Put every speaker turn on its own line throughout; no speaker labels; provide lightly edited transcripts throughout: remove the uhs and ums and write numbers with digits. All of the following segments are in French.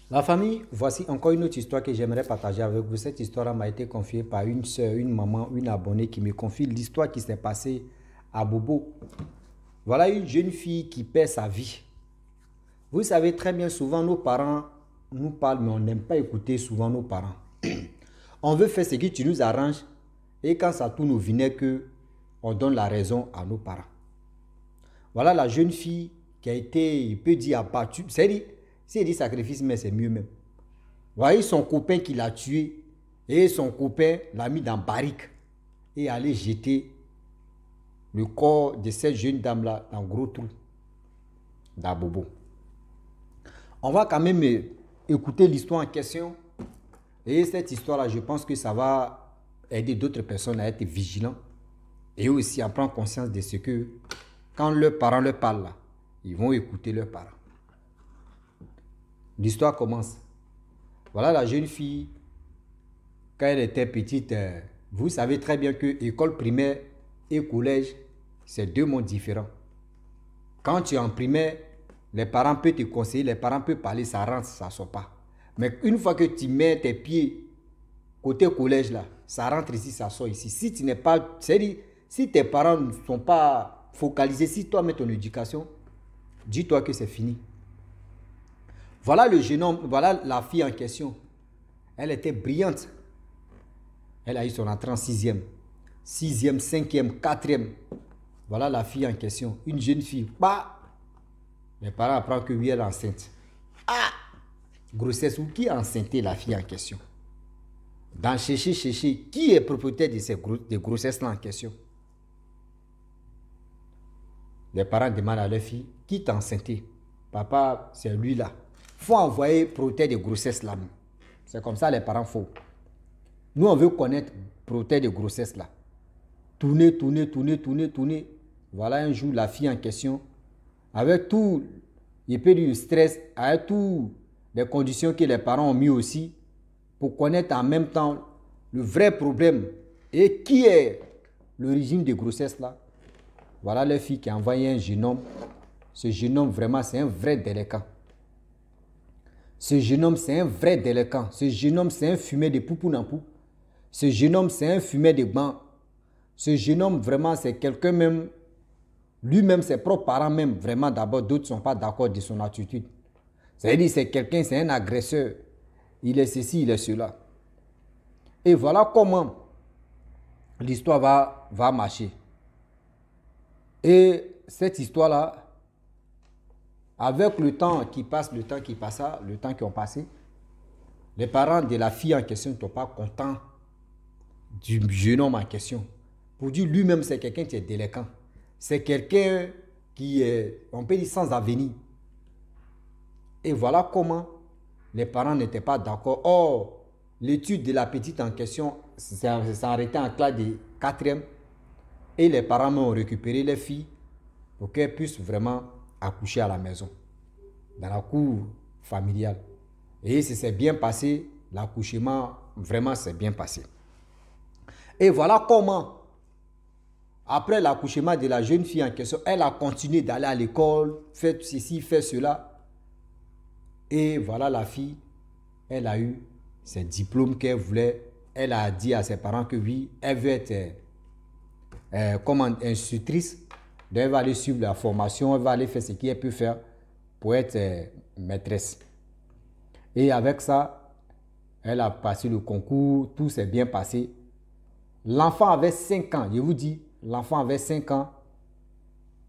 La famille, voici encore une autre histoire que j'aimerais partager avec vous. Cette histoire m'a été confiée par une soeur, une maman, une abonnée qui me confie l'histoire qui s'est passée à Bobo. Voilà une jeune fille qui perd sa vie. Vous savez très bien, souvent nos parents nous parlent, mais on n'aime pas écouter souvent nos parents. On veut faire ce que tu nous arranges et quand ça tourne au vinaigre, on donne la raison à nos parents. Voilà la jeune fille qui a été, il peut dire, abattue. C'est-à-dire, si elle dit sacrifice, mais c'est mieux même. Voyez son copain qui l'a tué et son copain l'a mis dans barrique et allait jeter le corps de cette jeune dame-là dans un gros trou d'Abobo. On va quand même écouter l'histoire en question. Et cette histoire-là, je pense que ça va aider d'autres personnes à être vigilants et aussi à prendre conscience de ce que quand leurs parents leur parlent là, ils vont écouter leurs parents. L'histoire commence. Voilà la jeune fille, quand elle était petite, vous savez très bien que école primaire et collège, c'est deux mondes différents. Quand tu es en primaire, les parents peuvent te conseiller, les parents peuvent parler, ça rentre, ça ne sort pas. Mais une fois que tu mets tes pieds côté collège là, ça rentre ici, ça sort ici. Si tu n'es pas, c'est-à-dire, si tes parents ne sont pas focalisés, si toi mets ton éducation, dis-toi que c'est fini. Voilà le jeune homme, voilà la fille en question. Elle était brillante. Elle a eu son entrée en 6e, 6e, 5e, 4e. Voilà la fille en question. Une jeune fille. Bah, les parents apprennent que oui, elle est enceinte. Ah! Grossesse ou qui a enceinté la fille en question? Dans chercher, qui est propriétaire de ces grossesses-là en question? Les parents demandent à leur fille, qui t'a enceinté? Papa, c'est lui là. Faut envoyer protéger de grossesse là. C'est comme ça les parents font. Nous, on veut connaître protéger de grossesse là. Tourner. Voilà un jour la fille en question, avec tout il peut du stress, avec toutes les conditions que les parents ont mis aussi, pour connaître en même temps le vrai problème et qui est l'origine de grossesse là. Voilà la fille qui a envoyé un jeune homme. Ce jeune homme, vraiment, c'est un vrai délinquant. Ce jeune homme, c'est un vrai délinquant. Ce jeune homme, c'est un fumeur de poupounapou. Ce jeune homme, c'est un fumeur de banc. Ce jeune homme, vraiment, c'est quelqu'un même, lui-même, ses propres parents même, vraiment, d'abord, d'autres ne sont pas d'accord de son attitude. C'est-à-dire, c'est quelqu'un, c'est un agresseur. Il est ceci, il est cela. Et voilà comment l'histoire va marcher. Et cette histoire-là, avec le temps qui passe, le temps qui passa, le temps qui ont passé, les parents de la fille en question ne sont pas contents du jeune homme en question. Pour dire lui-même, c'est quelqu'un qui est délinquant. C'est quelqu'un qui est, on peut dire, sans avenir. Et voilà comment les parents n'étaient pas d'accord. Or, l'étude de la petite en question s'est arrêtée en classe de 4e. Et les parents m'ont récupéré les filles pour qu'elles puissent vraiment accoucher à la maison, dans la cour familiale. Et ça s'est bien passé, l'accouchement vraiment s'est bien passé. Et voilà comment, après l'accouchement de la jeune fille en question, elle a continué d'aller à l'école, faire ceci, faire cela. Et voilà la fille, elle a eu ses diplômes qu'elle voulait. Elle a dit à ses parents que oui, elle veut être comme institutrice. Donc elle va aller suivre la formation, elle va aller faire ce qu'elle peut faire pour être maîtresse. Et avec ça, elle a passé le concours, tout s'est bien passé. L'enfant avait 5 ans, je vous dis, l'enfant avait 5 ans.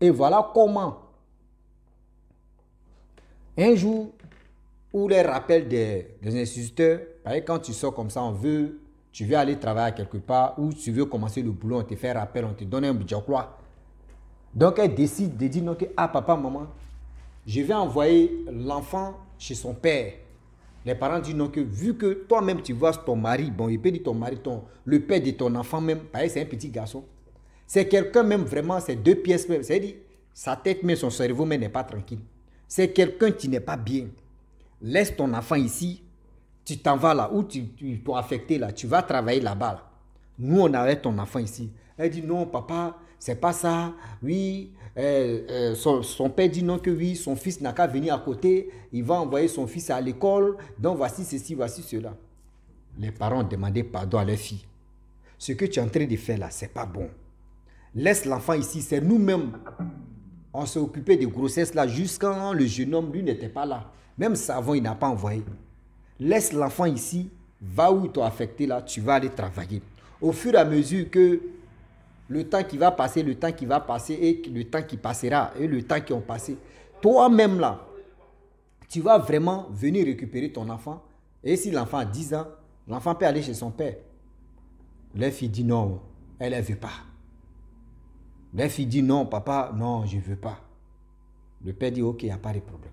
Et voilà comment, un jour, où les rappels des instituteurs, quand tu sors comme ça, tu veux aller travailler quelque part, ou tu veux commencer le boulot, on te fait rappel, on te donne un budget quoi. Donc elle décide de dire non, que ah papa, maman, je vais envoyer l'enfant chez son père. Les parents disent non, que vu que toi-même tu vois ton mari, bon, il peut dire ton mari, le père de ton enfant même, c'est un petit garçon. C'est quelqu'un même vraiment, c'est 2 pièces même. C'est-à-dire, sa tête même, son cerveau même n'est pas tranquille. C'est quelqu'un qui n'est pas bien. Laisse ton enfant ici, tu t'en vas là, où tu dois affecter là, tu vas travailler là-bas. Là. Nous, on avait ton enfant ici. Elle dit non, papa, c'est pas ça. Oui, son père dit non que oui, son fils n'a qu'à venir à côté, il va envoyer son fils à l'école, donc voici ceci, voici cela. Les parents ont demandé pardon à leur fille. Ce que tu es en train de faire là, c'est pas bon. Laisse l'enfant ici, c'est nous-mêmes. On s'est occupé de grossesse là jusqu'à le jeune homme, lui n'était pas là. Même savon, il n'a pas envoyé. Laisse l'enfant ici, va où il t'a affecté là, tu vas aller travailler. Au fur et à mesure que le temps qui va passer, le temps qui va passer et le temps qui passera et le temps qui ont passé, toi-même là, tu vas vraiment venir récupérer ton enfant. Et si l'enfant a 10 ans, l'enfant peut aller chez son père. La fille dit non, elle ne veut pas. La fille dit non, papa, non, je ne veux pas. Le père dit ok, il n'y a pas de problème.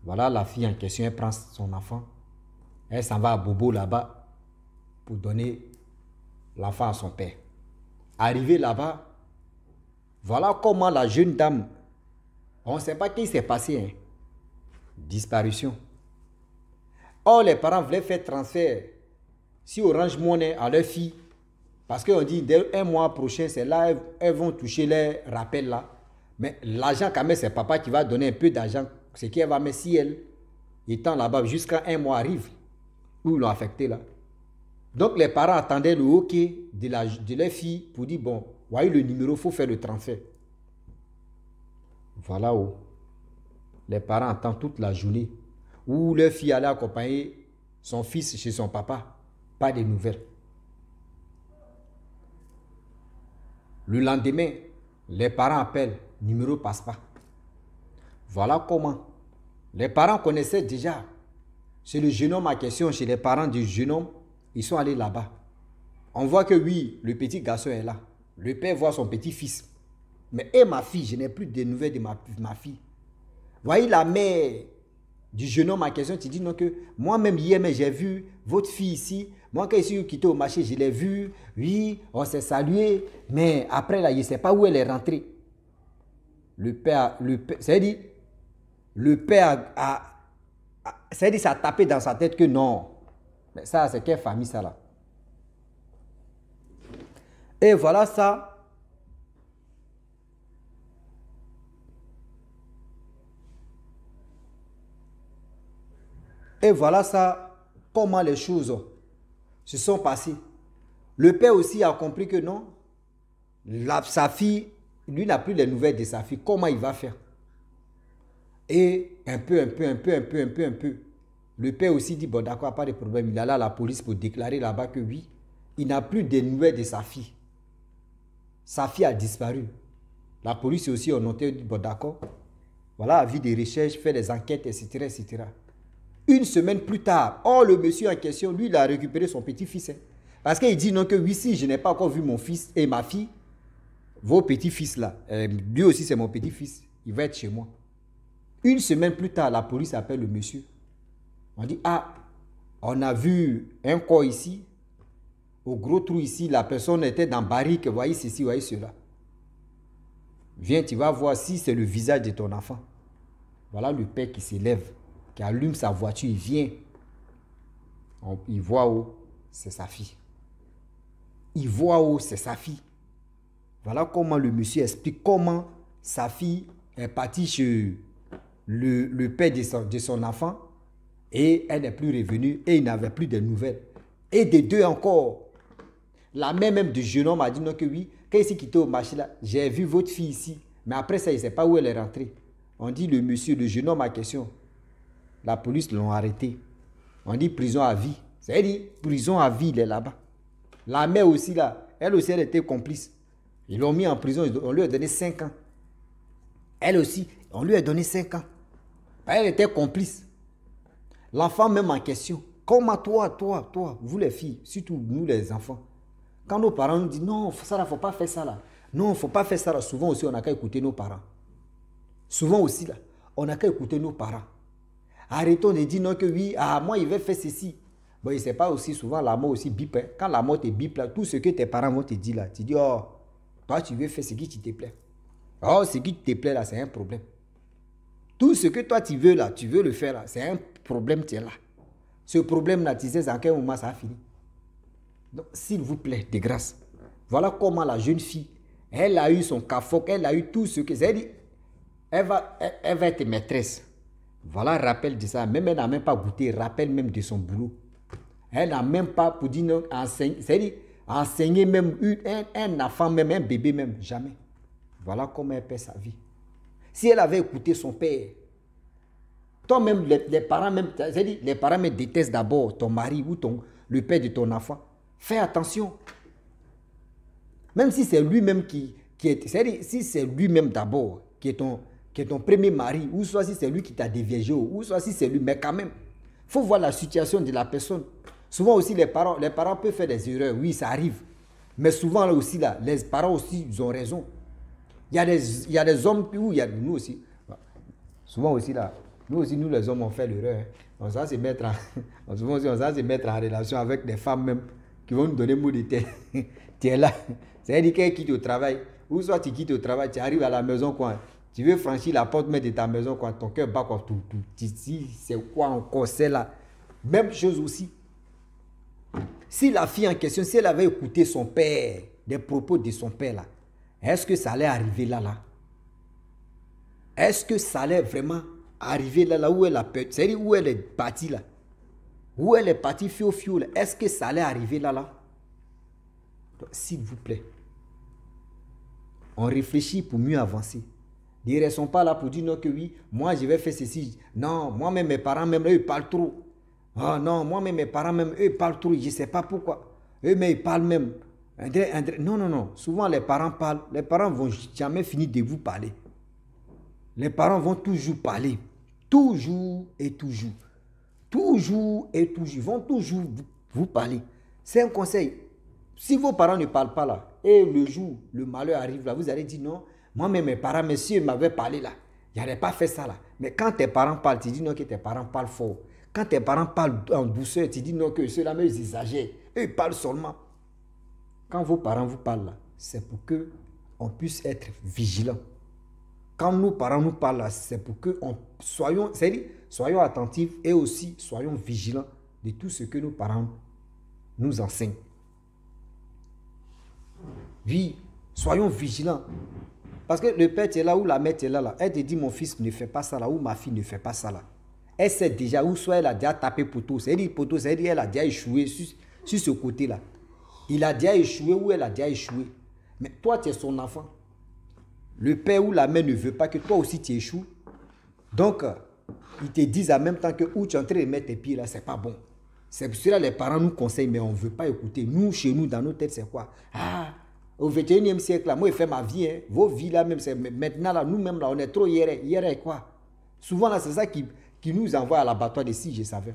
Voilà la fille en question, elle prend son enfant. Elle s'en va à Bobo là-bas pour donner l'enfant à son père. Arrivée là-bas, voilà comment la jeune dame, on ne sait pas ce qui s'est passé. Hein. Disparition. Or, les parents voulaient faire transfert si Orange Money à leur fille. Parce qu'on dit, dès un mois prochain, c'est là, elles vont toucher les rappels là. Mais l'argent, quand même, c'est papa qui va donner un peu d'argent. Ce qu'elle va mettre si elle, étant là-bas, jusqu'à un mois arrive, où ils l'ont affecté là. Donc, les parents attendaient le OK de leur fille pour dire, bon, voyez le numéro, il faut faire le transfert. Voilà où les parents attendent toute la journée. Où leur fille allait accompagner son fils chez son papa. Pas de nouvelles. Le lendemain, les parents appellent, numéro ne passe pas. Voilà comment. Les parents connaissaient déjà. Chez le jeune homme en question, chez les parents du jeune homme, ils sont allés là-bas. On voit que oui, le petit garçon est là. Le père voit son petit-fils. Mais et ma fille, je n'ai plus de nouvelles de ma fille. Voyez la mère du jeune homme en question, tu dis non que moi-même hier, j'ai vu votre fille ici. Moi, quand je suis quitté au marché, je l'ai vue. Oui, on s'est salué. Mais après, là, je ne sais pas où elle est rentrée. C'est-à-dire, le père c'est-à-dire, ça a tapé dans sa tête que non. Mais ça, c'est quelle famille ça là? Et voilà ça. Et voilà ça, comment les choses se sont passées. Le père aussi a compris que non, sa fille, lui n'a plus les nouvelles de sa fille. Comment il va faire? Et un peu. Le père aussi dit, bon d'accord, pas de problème. Il allait à la police pour déclarer là-bas que oui, il n'a plus de nouvelles de sa fille. Sa fille a disparu. La police aussi a noté, bon d'accord, voilà, avis des recherches, fait des enquêtes, etc., etc. Une semaine plus tard, le monsieur en question, lui, il a récupéré son petit-fils. Hein. Parce qu'il dit non que oui, si je n'ai pas encore vu mon fils et ma fille, vos petits-fils là, lui aussi c'est mon petit-fils, il va être chez moi. Une semaine plus tard, la police appelle le monsieur. On dit, on a vu un corps ici, au gros trou ici, la personne était dans barrique, voyez ceci, voyez cela. Viens, tu vas voir si c'est le visage de ton enfant. Voilà le père qui s'élève, qui allume sa voiture, il vient. Il voit où c'est sa fille. Il voit où c'est sa fille. Voilà comment le monsieur explique comment sa fille est partie chez le père de son enfant et elle n'est plus revenue et il n'avait plus de nouvelles. Et des deux encore, la mère même du jeune homme a dit non que oui, quand il s'est quitté au marché là, j'ai vu votre fille ici, mais après ça, il ne sait pas où elle est rentrée. On dit le monsieur, le jeune homme en question, la police l'ont arrêté. On dit prison à vie. C'est-à-dire prison à vie, il est là-bas. La mère aussi là, elle aussi elle était complice. Ils l'ont mis en prison, on lui a donné 5 ans. Elle aussi, on lui a donné 5 ans. Elle était complice. L'enfant même en question. Comment toi, vous les filles, surtout nous les enfants, quand nos parents nous disent non, ça là, faut pas faire ça là. Non, faut pas faire ça là. Souvent aussi, on n'a qu'à écouter nos parents. Souvent aussi là, on n'a qu'à écouter nos parents. Arrêtons de dire non que oui, moi il va faire ceci. Bon, il ne sait pas aussi souvent la mort aussi bip. Hein. Quand la mort te bip là, tout ce que tes parents vont te dire là, tu dis toi tu veux faire ce qui te plaît. Ce qui te plaît là, c'est un problème. Tout ce que toi tu veux là, tu veux le faire là, c'est un problème, tu es là. Ce problème là, tu sais à quel moment ça a fini. Donc, s'il vous plaît, de grâce, voilà comment la jeune fille Elle a eu son cafoc, elle a eu tout ce que... C'est-à-dire, elle va être maîtresse. Voilà, rappel de ça. Même elle n'a même pas goûté, rappel même de son boulot. Elle n'a même pas, pour dire non, enseigner, c'est-à-dire, enseigner même un enfant, même un bébé même, jamais. Voilà comment elle perd sa vie. Si elle avait écouté son père, toi-même, les parents même, c'est-à-dire, les parents même détestent d'abord ton mari ou le père de ton enfant. Fais attention. Même si c'est lui-même qui est, c'est-à-dire, si c'est lui-même d'abord qui est ton premier mari, ou soit si c'est lui qui t'a déviégé, ou soit si c'est lui, mais quand même, il faut voir la situation de la personne. Souvent aussi, les parents peuvent faire des erreurs, oui, ça arrive. Mais souvent là aussi, là, les parents aussi, ils ont raison. Il y a des hommes, où il y a nous aussi. Souvent aussi, là, nous aussi, nous les hommes, on fait l'erreur. On va se mettre en relation avec des femmes même qui vont nous donner mot de tête. Tu es là. C'est-à-dire qu'elle quitte au travail. Ou soit tu quittes au travail, tu arrives à la maison, quoi. Tu veux franchir la porte même de ta maison, quoi. Ton cœur bat, quoi. Tout. Ici, c'est quoi encore, c'est là. Même chose aussi. Si la fille en question, si elle avait écouté son père, des propos de son père, là, est-ce que ça allait arriver là? Est-ce que ça allait vraiment arriver là où elle a peur? C'est-à-dire où elle est partie là? Où elle est partie fio là? Est-ce que ça allait arriver là? S'il vous plaît, on réfléchit pour mieux avancer. Ils ne sont pas là pour dire non que oui, moi je vais faire ceci. Non, moi-même mes parents, même eux, ils parlent trop. Ah non, moi-même mes parents, même eux, ils parlent trop. Je ne sais pas pourquoi. Eux, mais ils parlent même. Non. Souvent les parents parlent. Les parents ne vont jamais finir de vous parler. Les parents vont toujours parler. Toujours et toujours. Toujours et toujours. Ils vont toujours vous parler. C'est un conseil. Si vos parents ne parlent pas là, et le jour, le malheur arrive là, vous allez dire non, moi-même mes parents, messieurs m'avaient parlé là, ils n'avaient pas fait ça là. Mais quand tes parents parlent, tu dis non que tes parents parlent fort. Quand tes parents parlent en douceur, tu dis non que ceux-là, mais ils exagèrent. Eux, ils parlent seulement. Quand vos parents vous parlent là, c'est pour que on puisse être vigilant. Quand nos parents nous parlent là, c'est pour que soyons attentifs et aussi soyons vigilants de tout ce que nos parents nous enseignent. Oui, soyons vigilants. Parce que le père est là ou la mère est là. Elle te dit mon fils ne fait pas ça là ou ma fille ne fait pas ça là. Elle sait déjà ou soit elle a déjà tapé poteau. C'est-à-dire poteau, c'est-à-dire elle a déjà échoué sur ce côté-là. Il a déjà échoué ou elle a déjà échoué. Mais toi, tu es son enfant. Le père ou la mère ne veut pas que toi aussi tu échoues. Donc, ils te disent en même temps que où tu es en train de mettre tes pieds là, c'est pas bon. C'est pour cela que les parents nous conseillent, mais on ne veut pas écouter. Nous, chez nous, dans nos têtes, c'est quoi? Ah, au 21e siècle, là, moi, je fais ma vie. Hein. Vos vies, là, même, c'est maintenant, là, nous-mêmes, là, on est trop hier. Hier, quoi? Souvent, là, c'est ça qui nous envoie à l'abattoir de si je savais.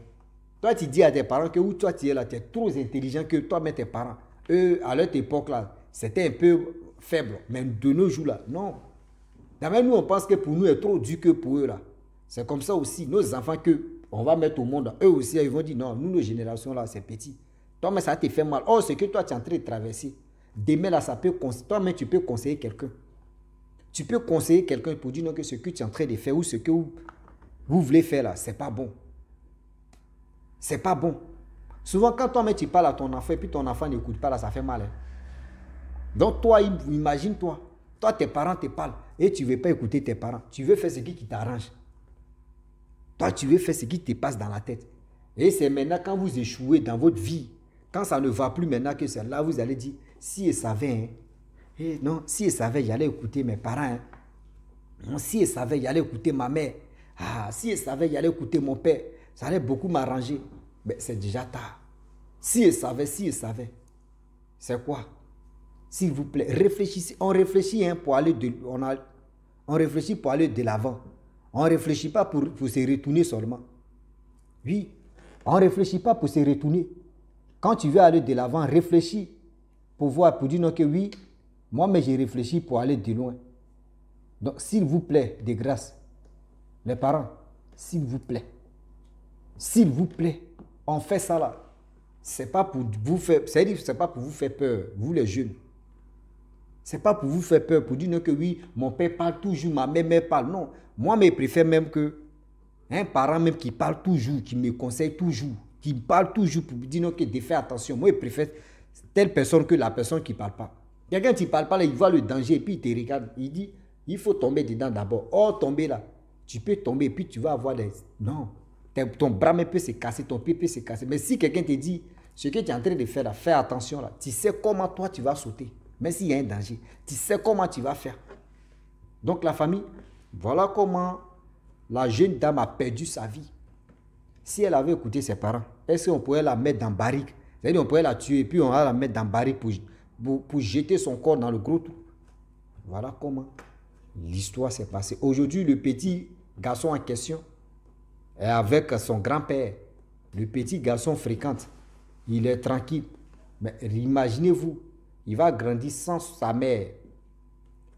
Toi, tu dis à tes parents que où toi, tu es là, tu es trop intelligent que toi, mais tes parents. Eux, à leur époque, là, c'était un peu faible. Mais de nos jours, là, non. D'abord, nous, on pense que pour nous, c'est trop dur que pour eux, là. C'est comme ça aussi. Nos enfants qu'on va mettre au monde, eux aussi, ils vont dire non, nous, nos générations, là, c'est petit. Toi, mais ça te fait mal. Oh, c'est que toi, tu es en train de traverser. Demain, là, ça peut... Toi-même, tu peux conseiller quelqu'un. Tu peux conseiller quelqu'un pour dire non, que ce que tu es en train de faire ou ce que vous voulez faire, là, c'est pas bon. C'est pas bon. Souvent, quand toi-même, tu parles à ton enfant et puis ton enfant n'écoute pas, là, ça fait mal. Hein. Donc, toi, imagine-toi. Toi, tes parents te parlent et tu ne veux pas écouter tes parents. Tu veux faire ce qui t'arrange. Toi, tu veux faire ce qui te passe dans la tête. Et c'est maintenant quand vous échouez dans votre vie, quand ça ne va plus maintenant que c'est là, vous allez dire, si je savais, hein, et non, si je savais, j'allais écouter mes parents. Hein. Non, si je savais, j'allais écouter ma mère. Ah, si je savais, j'allais écouter mon père. Ça allait beaucoup m'arranger. Mais c'est déjà tard. Si je savais. C'est quoi? S'il vous plaît, réfléchissez. On réfléchit hein, pour aller on réfléchit pour aller de l'avant. On ne réfléchit pas pour se retourner seulement. Oui, on ne réfléchit pas pour se retourner. Quand tu veux aller de l'avant, réfléchis pour voir, pour dire non que oui, moi, mais j'ai réfléchi pour aller de loin. Donc, s'il vous plaît, de grâce, les parents, s'il vous plaît, on fait ça là. C'est pas pour vous faire, c'est pas pour vous faire peur, vous les jeunes. C'est pas pour vous faire peur, pour dire non que oui, mon père parle toujours, ma mère parle. Non, moi, je préfère même que un parent même qui parle toujours, qui me conseille toujours, qui parle toujours pour dire non que de faire attention. Moi, je préfère telle personne que la personne qui ne parle pas. Quelqu'un, tu ne parles pas là, il voit le danger et puis il te regarde. Il dit, il faut tomber dedans d'abord. Oh, tomber là. Tu peux tomber et puis tu vas avoir des... Non. Ton bras peut se casser, ton pied peut se casser. Mais si quelqu'un te dit, ce que tu es en train de faire là, fais attention là. Tu sais comment toi tu vas sauter. Même s'il y a un danger. Tu sais comment tu vas faire. Donc la famille, voilà comment la jeune dame a perdu sa vie. Si elle avait écouté ses parents, est-ce qu'on pourrait la mettre dans barrique? C'est-à-dire on pourrait la tuer et puis on va la mettre dans barrique pour jeter son corps dans le gros trou. Voilà comment l'histoire s'est passée. Aujourd'hui, le petit garçon en question est avec son grand-père. Le petit garçon fréquente. Il est tranquille. Mais imaginez-vous, il va grandir sans sa mère.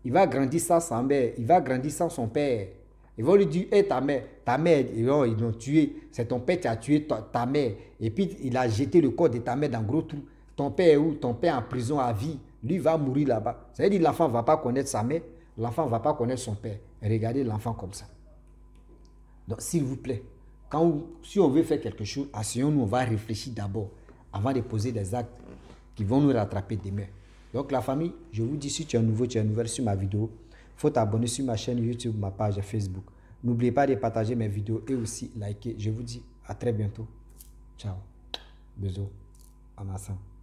Il va grandir sans sa mère. Il va grandir sans son père. Ils vont lui dire, hey, ta mère, ils l'ont tué. C'est ton père qui a tué ta mère. Et puis, il a jeté le corps de ta mère dans le gros trou. Ton père est où? Ton père en prison à vie. Lui va mourir là-bas. Ça veut dire que l'enfant ne va pas connaître sa mère. L'enfant ne va pas connaître son père. Regardez l'enfant comme ça. Donc, s'il vous plaît, si on veut faire quelque chose, asseyons-nous, on va réfléchir d'abord avant de poser des actes qui vont nous rattraper demain. Donc, la famille, je vous dis, si tu es nouveau, tu es nouvelle sur ma vidéo, il faut t'abonner sur ma chaîne YouTube, ma page Facebook. N'oubliez pas de partager mes vidéos et aussi liker. Je vous dis à très bientôt. Ciao. Bisous. En ensemble.